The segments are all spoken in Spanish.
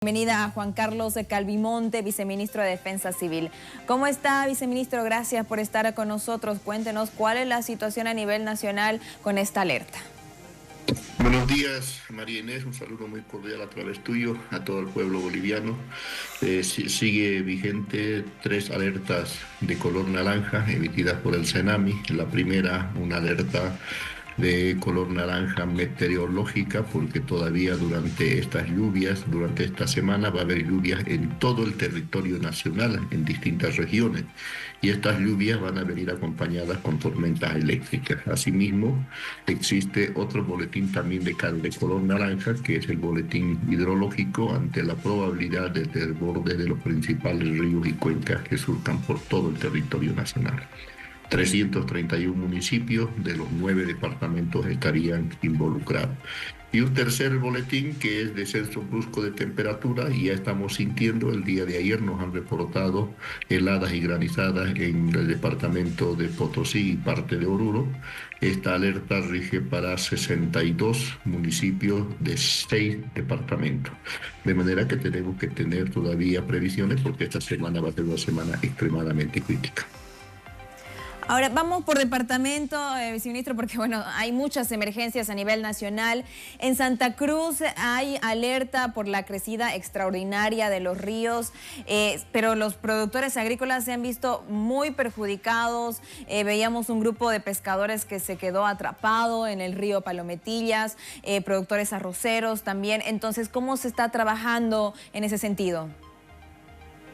Bienvenida a Juan Carlos Calvimonte, viceministro de Defensa Civil. ¿Cómo está, viceministro? Gracias por estar con nosotros. Cuéntenos cuál es la situación a nivel nacional con esta alerta. Buenos días, María Inés. Un saludo muy cordial a través tuyo, a todo el pueblo boliviano. Sigue vigente 3 alertas de color naranja emitidas por el CENAMI. La primera, una alerta de color naranja meteorológica, porque todavía durante estas lluvias, durante esta semana, va a haber lluvias en todo el territorio nacional, en distintas regiones, y estas lluvias van a venir acompañadas con tormentas eléctricas. Asimismo, existe otro boletín también de color naranja, que es el boletín hidrológico ante la probabilidad de desborde de los principales ríos y cuencas que surcan por todo el territorio nacional. 331 municipios de los 9 departamentos estarían involucrados. Y un tercer boletín que es descenso brusco de temperatura, y ya estamos sintiendo, el día de ayer nos han reportado heladas y granizadas en el departamento de Potosí y parte de Oruro. Esta alerta rige para 62 municipios de 6 departamentos. De manera que tenemos que tener todavía previsiones, porque esta semana va a ser una semana extremadamente crítica. Ahora vamos por departamento, viceministro, porque bueno, hay muchas emergencias a nivel nacional. En Santa Cruz hay alerta por la crecida extraordinaria de los ríos, pero los productores agrícolas se han visto muy perjudicados. Veíamos un grupo de pescadores que se quedó atrapado en el río Palometillas, productores arroceros también. Entonces, ¿cómo se está trabajando en ese sentido?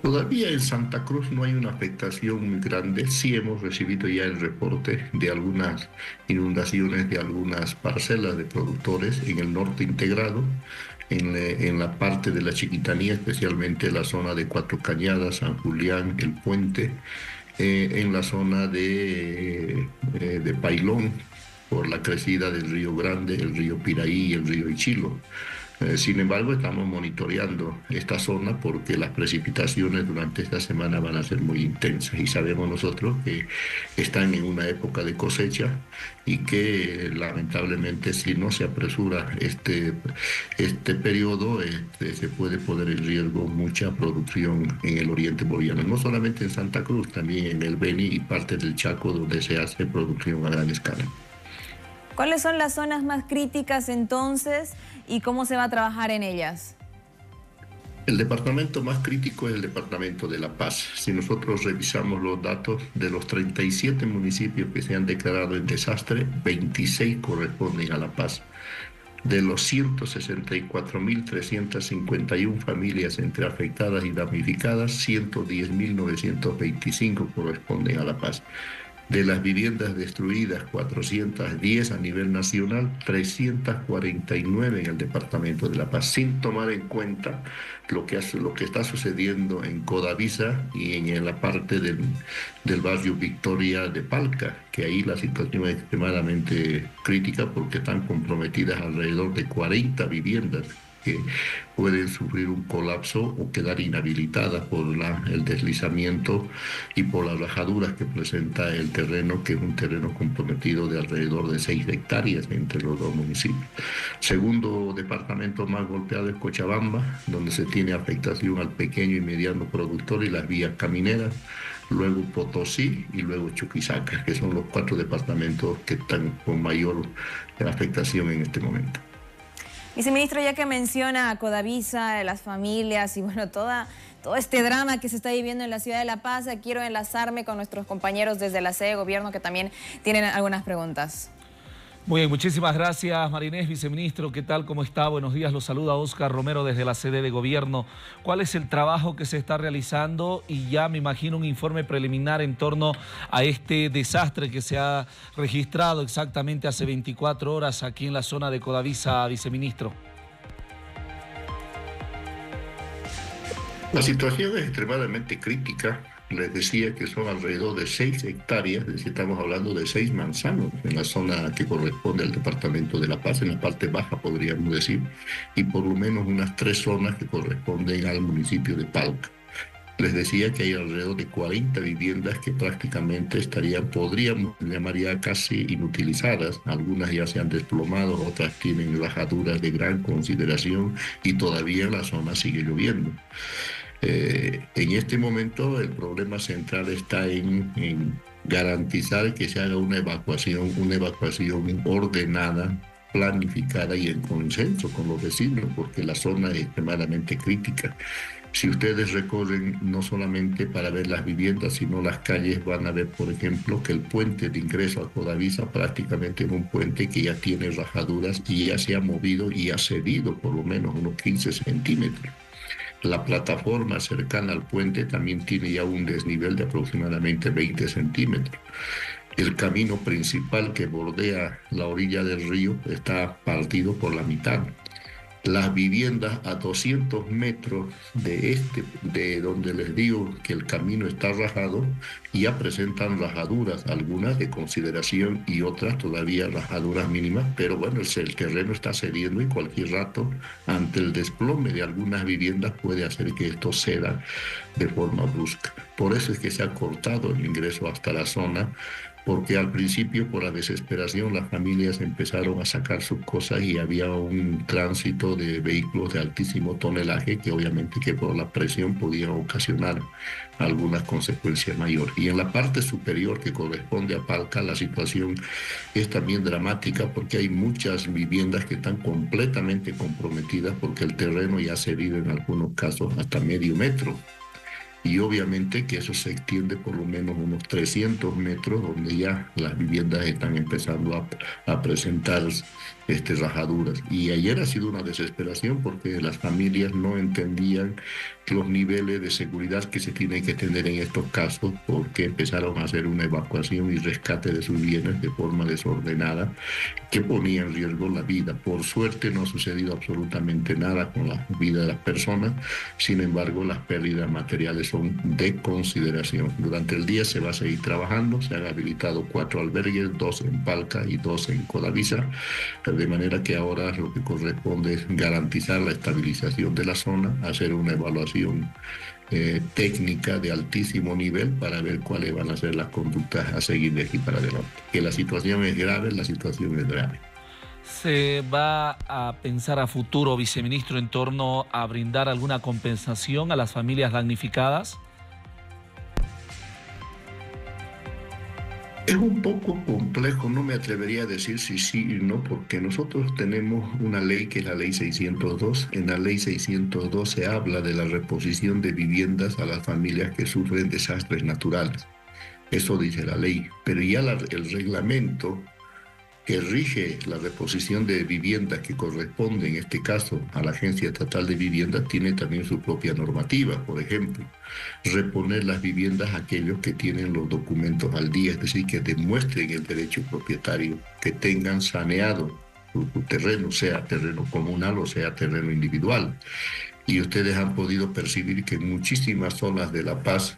Todavía en Santa Cruz no hay una afectación muy grande. Sí hemos recibido ya el reporte de algunas inundaciones de algunas parcelas de productores en el norte integrado, en la parte de la Chiquitanía, especialmente la zona de Cuatro Cañadas, San Julián, El Puente, en la zona de Pailón, por la crecida del río Grande, el río Piraí y el río Ichilo. Sin embargo, estamos monitoreando esta zona porque las precipitaciones durante esta semana van a ser muy intensas, y sabemos nosotros que están en una época de cosecha y que lamentablemente, si no se apresura este periodo, se puede poner en riesgo mucha producción en el oriente boliviano, no solamente en Santa Cruz, también en el Beni y parte del Chaco, donde se hace producción a gran escala. ¿Cuáles son las zonas más críticas entonces y cómo se va a trabajar en ellas? El departamento más crítico es el departamento de La Paz. Si nosotros revisamos los datos de los 37 municipios que se han declarado en desastre, 26 corresponden a La Paz. De los 164.351 familias entre afectadas y damnificadas, 110.925 corresponden a La Paz. De las viviendas destruidas, 410 a nivel nacional, 349 en el departamento de La Paz, sin tomar en cuenta lo que está sucediendo en Codavisa y en la parte del barrio Victoria de Palca, que ahí la situación es extremadamente crítica porque están comprometidas alrededor de 40 viviendas que pueden sufrir un colapso o quedar inhabilitadas por el deslizamiento y por las rajaduras que presenta el terreno, que es un terreno comprometido de alrededor de 6 hectáreas entre los dos municipios. Segundo departamento más golpeado es Cochabamba, donde se tiene afectación al pequeño y mediano productor y las vías camineras. Luego Potosí y luego Chuquisaca, que son los 4 departamentos que están con mayor afectación en este momento. Viceministro, ya que menciona a Codavisa, las familias y bueno, todo este drama que se está viviendo en la ciudad de La Paz, quiero enlazarme con nuestros compañeros desde la sede de gobierno que también tienen algunas preguntas. Muy bien, muchísimas gracias, María Inés, viceministro. ¿Qué tal? ¿Cómo está? Buenos días. Los saluda Oscar Romero desde la sede de gobierno. ¿Cuál es el trabajo que se está realizando? Y ya me imagino un informe preliminar en torno a este desastre que se ha registrado exactamente hace 24 horas aquí en la zona de Codavisa, viceministro. La situación es extremadamente crítica. Les decía que son alrededor de 6 hectáreas, es decir, estamos hablando de 6 manzanos en la zona que corresponde al departamento de La Paz, en la parte baja podríamos decir, y por lo menos unas 3 zonas que corresponden al municipio de Palca. Les decía que hay alrededor de 40 viviendas que prácticamente podríamos llamar ya casi inutilizadas. Algunas ya se han desplomado, otras tienen rajaduras de gran consideración y todavía en la zona sigue lloviendo. En este momento el problema central está en garantizar que se haga una evacuación ordenada, planificada y en consenso con los vecinos, porque la zona es extremadamente crítica. Si ustedes recorren no solamente para ver las viviendas, sino las calles, van a ver, por ejemplo, que el puente de ingreso a Codavisa prácticamente es un puente que ya tiene rajaduras y ya se ha movido y ha cedido por lo menos unos 15 centímetros. La plataforma cercana al puente también tiene ya un desnivel de aproximadamente 20 centímetros. El camino principal que bordea la orilla del río está partido por la mitad. Las viviendas a 200 metros de donde les digo que el camino está rajado, ya presentan rajaduras, algunas de consideración y otras todavía rajaduras mínimas, pero bueno, el terreno está cediendo y cualquier rato, ante el desplome de algunas viviendas, puede hacer que esto ceda de forma brusca. Por eso es que se ha cortado el ingreso hasta la zona, porque al principio, por la desesperación, las familias empezaron a sacar sus cosas y había un tránsito de vehículos de altísimo tonelaje que obviamente que por la presión podía ocasionar algunas consecuencias mayores. Y en la parte superior que corresponde a Palca, la situación es también dramática porque hay muchas viviendas que están completamente comprometidas porque el terreno ya ha cedido en algunos casos hasta medio metro. Y obviamente que eso se extiende por lo menos unos 300 metros, donde ya las viviendas están empezando a presentar rajaduras. Y ayer ha sido una desesperación porque las familias no entendían los niveles de seguridad que se tienen que tener en estos casos, porque empezaron a hacer una evacuación y rescate de sus bienes de forma desordenada, que ponía en riesgo la vida. Por suerte no ha sucedido absolutamente nada con la vida de las personas, sin embargo las pérdidas materiales son de consideración. Durante el día se va a seguir trabajando, se han habilitado 4 albergues, 2 en Palca y 2 en Codavisa, de manera que ahora lo que corresponde es garantizar la estabilización de la zona, hacer una evaluación técnica de altísimo nivel para ver cuáles van a ser las conductas a seguir de aquí para adelante. Que la situación es grave, la situación es grave. ¿Se va a pensar a futuro, viceministro, en torno a brindar alguna compensación a las familias damnificadas? Es un poco complejo, no me atrevería a decir si sí y no, porque nosotros tenemos una ley que es la ley 602. En la ley 602 se habla de la reposición de viviendas a las familias que sufren desastres naturales. Eso dice la ley, pero ya el reglamento que rige la reposición de viviendas que corresponde en este caso a la Agencia Estatal de Vivienda tiene también su propia normativa. Por ejemplo, reponer las viviendas a aquellos que tienen los documentos al día, es decir, que demuestren el derecho propietario, que tengan saneado su terreno, sea terreno comunal o sea terreno individual. Y ustedes han podido percibir que en muchísimas zonas de La Paz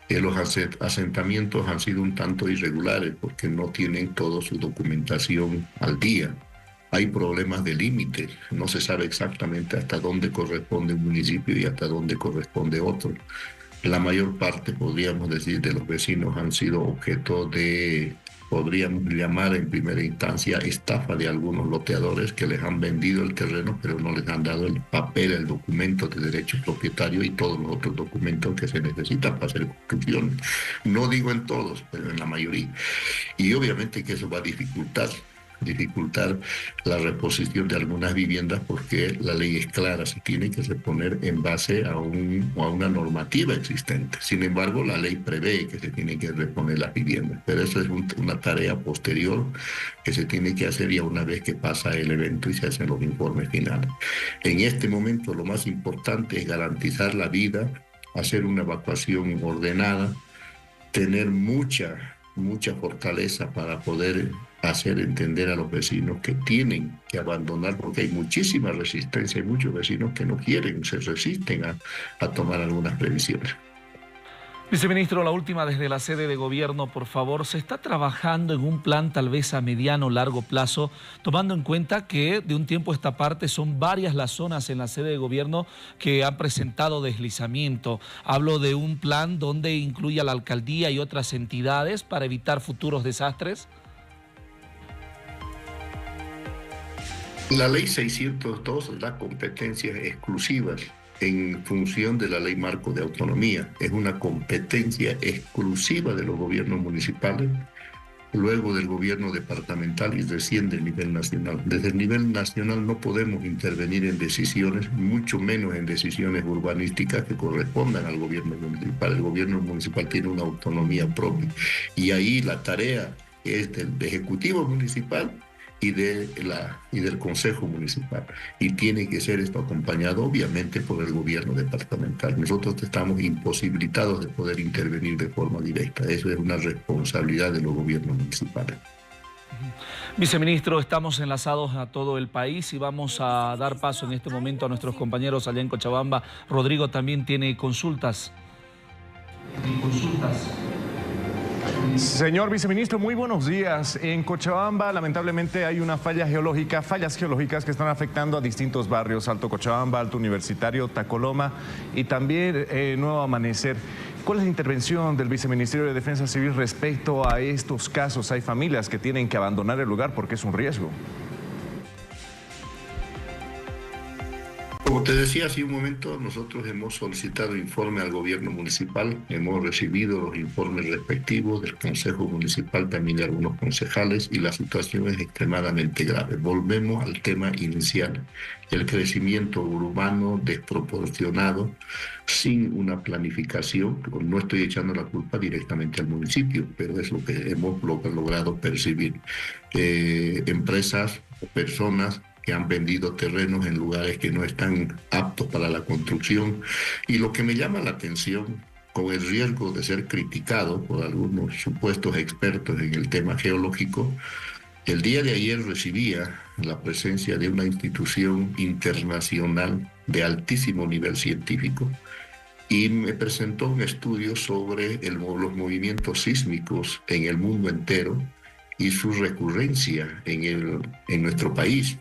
los asentamientos han sido un tanto irregulares porque no tienen toda su documentación al día. Hay problemas de límites, no se sabe exactamente hasta dónde corresponde un municipio y hasta dónde corresponde otro. La mayor parte, podríamos decir, de los vecinos han sido objeto de, podríamos llamar en primera instancia, estafa de algunos loteadores que les han vendido el terreno, pero no les han dado el papel, el documento de derecho propietario y todos los otros documentos que se necesitan para hacer construcción. No digo en todos, pero en la mayoría. Y obviamente que eso va a dificultar la reposición de algunas viviendas porque la ley es clara, se tiene que reponer en base a una normativa existente. Sin embargo, la ley prevé que se tiene que reponer las viviendas, pero eso es una tarea posterior que se tiene que hacer ya una vez que pasa el evento y se hacen los informes finales. En este momento lo más importante es garantizar la vida, hacer una evacuación ordenada, tener mucha fortaleza para poder hacer entender a los vecinos que tienen que abandonar, porque hay muchísima resistencia, hay muchos vecinos que no quieren, se resisten a tomar algunas previsiones. Viceministro, la última desde la sede de gobierno, por favor. ¿Se está trabajando en un plan tal vez a mediano o largo plazo, tomando en cuenta que de un tiempo a esta parte son varias las zonas en la sede de gobierno que han presentado deslizamiento? Hablo de un plan donde incluya la alcaldía y otras entidades para evitar futuros desastres. La ley 602 da competencias exclusivas en función de la ley marco de autonomía. Es una competencia exclusiva de los gobiernos municipales, luego del gobierno departamental y recién del nivel nacional. Desde el nivel nacional no podemos intervenir en decisiones, mucho menos en decisiones urbanísticas que correspondan al gobierno municipal. El gobierno municipal tiene una autonomía propia y ahí la tarea es del Ejecutivo Municipal y del Consejo Municipal. Y tiene que ser esto acompañado, obviamente, por el gobierno departamental. Nosotros estamos imposibilitados de poder intervenir de forma directa. Eso es una responsabilidad de los gobiernos municipales. Viceministro, estamos enlazados a todo el país y vamos a dar paso en este momento a nuestros compañeros allá en Cochabamba. Rodrigo también tiene consultas. Señor viceministro, muy buenos días. En Cochabamba, lamentablemente, hay una fallas geológicas que están afectando a distintos barrios: Alto Cochabamba, Alto Universitario, Tacoloma y también Nuevo Amanecer. ¿Cuál es la intervención del Viceministerio de Defensa Civil respecto a estos casos? Hay familias que tienen que abandonar el lugar porque es un riesgo. Como te decía hace un momento, nosotros hemos solicitado informe al gobierno municipal, hemos recibido los informes respectivos del Consejo Municipal, también de algunos concejales, y la situación es extremadamente grave. Volvemos al tema inicial, el crecimiento urbano desproporcionado, sin una planificación. No estoy echando la culpa directamente al municipio, pero es lo que hemos logrado percibir. Empresas o personas que han vendido terrenos en lugares que no están aptos para la construcción. Y lo que me llama la atención, con el riesgo de ser criticado por algunos supuestos expertos en el tema geológico, el día de ayer recibía la presencia de una institución internacional de altísimo nivel científico y me presentó un estudio sobre los movimientos sísmicos en el mundo entero y su recurrencia en nuestro país.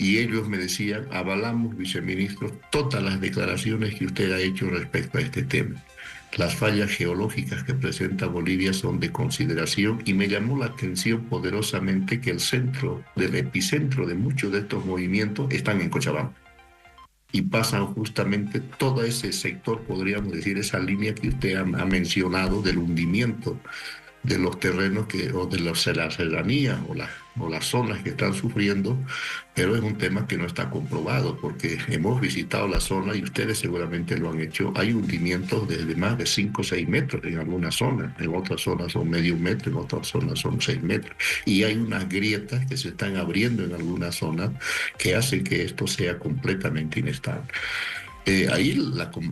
Y ellos me decían: avalamos, viceministro, todas las declaraciones que usted ha hecho respecto a este tema. Las fallas geológicas que presenta Bolivia son de consideración y me llamó la atención poderosamente que el epicentro de muchos de estos movimientos están en Cochabamba. Y pasan justamente todo ese sector, podríamos decir, esa línea que usted ha mencionado del hundimiento de los terrenos o de las serranías o las zonas que están sufriendo, pero es un tema que no está comprobado porque hemos visitado la zona y ustedes seguramente lo han hecho. Hay hundimientos desde más de 5 o 6 metros en algunas zonas, en otras zonas son medio metro, en otras zonas son 6 metros. Y hay unas grietas que se están abriendo en algunas zonas que hacen que esto sea completamente inestable. Ahí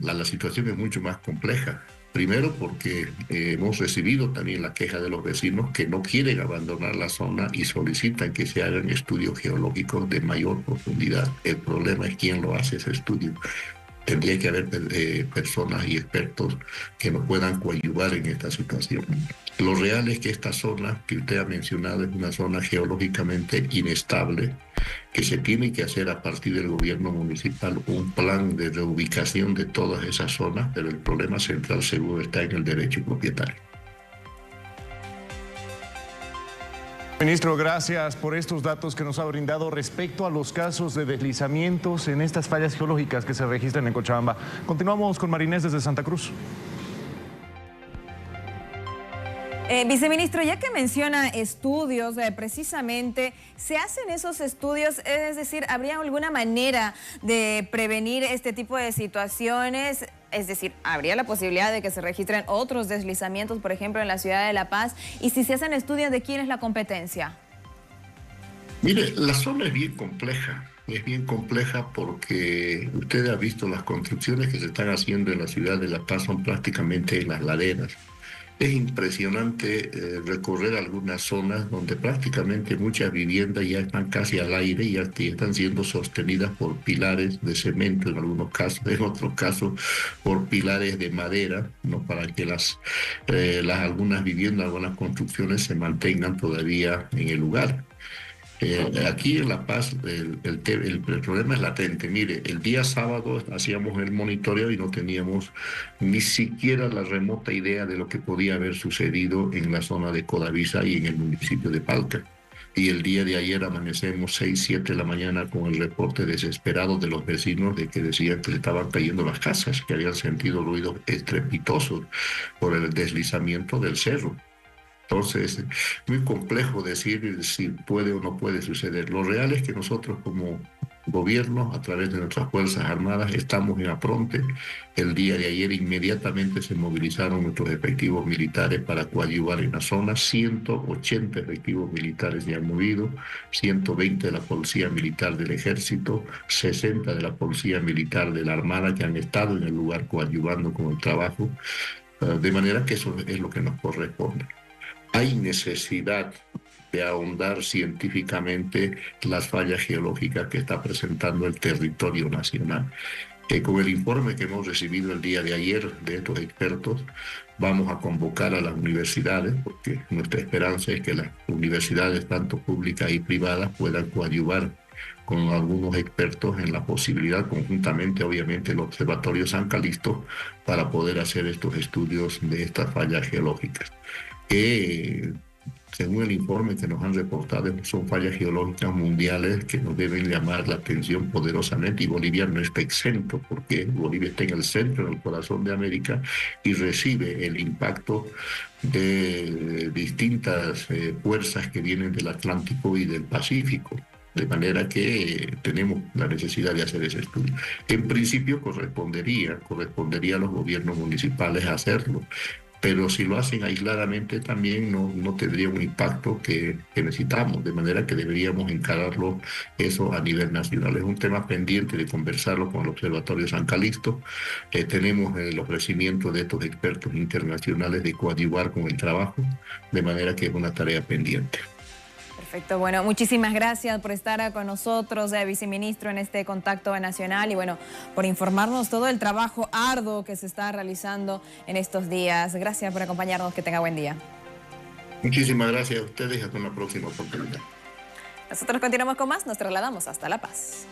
la situación es mucho más compleja. Primero porque hemos recibido también la queja de los vecinos que no quieren abandonar la zona y solicitan que se hagan estudios geológicos de mayor profundidad. El problema es quién lo hace ese estudio. Tendría que haber personas y expertos que nos puedan coadyuvar en esta situación. Lo real es que esta zona que usted ha mencionado es una zona geológicamente inestable, que se tiene que hacer a partir del gobierno municipal un plan de reubicación de todas esas zonas, pero el problema central seguro está en el derecho propietario. Ministro, gracias por estos datos que nos ha brindado respecto a los casos de deslizamientos en estas fallas geológicas que se registran en Cochabamba. Continuamos con Marinés desde Santa Cruz. Viceministro, ya que menciona estudios, precisamente, ¿se hacen esos estudios? Es decir, ¿habría alguna manera de prevenir este tipo de situaciones? Es decir, ¿habría la posibilidad de que se registren otros deslizamientos, por ejemplo, en la ciudad de La Paz? Y si se hacen estudios, ¿de quién es la competencia? Mire, la zona es bien compleja. Es bien compleja porque usted ha visto las construcciones que se están haciendo en la ciudad de La Paz son prácticamente en las laderas. Es impresionante recorrer algunas zonas donde prácticamente muchas viviendas ya están casi al aire y ya están siendo sostenidas por pilares de cemento en algunos casos, en otros casos por pilares de madera, ¿no? Para que algunas viviendas, algunas construcciones se mantengan todavía en el lugar. Aquí en La Paz el problema es latente. Mire, el día sábado hacíamos el monitoreo y no teníamos ni siquiera la remota idea de lo que podía haber sucedido en la zona de Codavisa y en el municipio de Palca. Y el día de ayer amanecemos 6, 7 de la mañana con el reporte desesperado de los vecinos de que decían que se estaban cayendo las casas, que habían sentido ruidos estrepitosos por el deslizamiento del cerro. Entonces, muy complejo decir si puede o no puede suceder. Lo real es que nosotros como gobierno, a través de nuestras Fuerzas Armadas, estamos en apronte. El día de ayer inmediatamente se movilizaron nuestros efectivos militares para coadyuvar en la zona. 180 efectivos militares se han movido, 120 de la Policía Militar del Ejército, 60 de la Policía Militar de la Armada que han estado en el lugar coadyuvando con el trabajo. De manera que eso es lo que nos corresponde. Hay necesidad de ahondar científicamente las fallas geológicas que está presentando el territorio nacional. Con el informe que hemos recibido el día de ayer de estos expertos, vamos a convocar a las universidades, porque nuestra esperanza es que las universidades, tanto públicas y privadas, puedan coadyuvar con algunos expertos en la posibilidad, conjuntamente obviamente el Observatorio San Calixto, para poder hacer estos estudios de estas fallas geológicas, que según el informe que nos han reportado son fallas geológicas mundiales que nos deben llamar la atención poderosamente, y Bolivia no está exento porque Bolivia está en el centro, en el corazón de América, y recibe el impacto de distintas fuerzas que vienen del Atlántico y del Pacífico. De manera que tenemos la necesidad de hacer ese estudio. En principio correspondería a los gobiernos municipales hacerlo, pero si lo hacen aisladamente también no tendría un impacto que necesitamos, de manera que deberíamos encararlo eso a nivel nacional. Es un tema pendiente de conversarlo con el Observatorio San Calixto. Tenemos el ofrecimiento de estos expertos internacionales de coadyuvar con el trabajo, de manera que es una tarea pendiente. Perfecto, bueno, muchísimas gracias por estar con nosotros, viceministro, en este contacto nacional, y bueno, por informarnos todo el trabajo arduo que se está realizando en estos días. Gracias por acompañarnos, que tenga buen día. Muchísimas gracias a ustedes y hasta una próxima oportunidad. Nosotros continuamos con más, nos trasladamos hasta La Paz.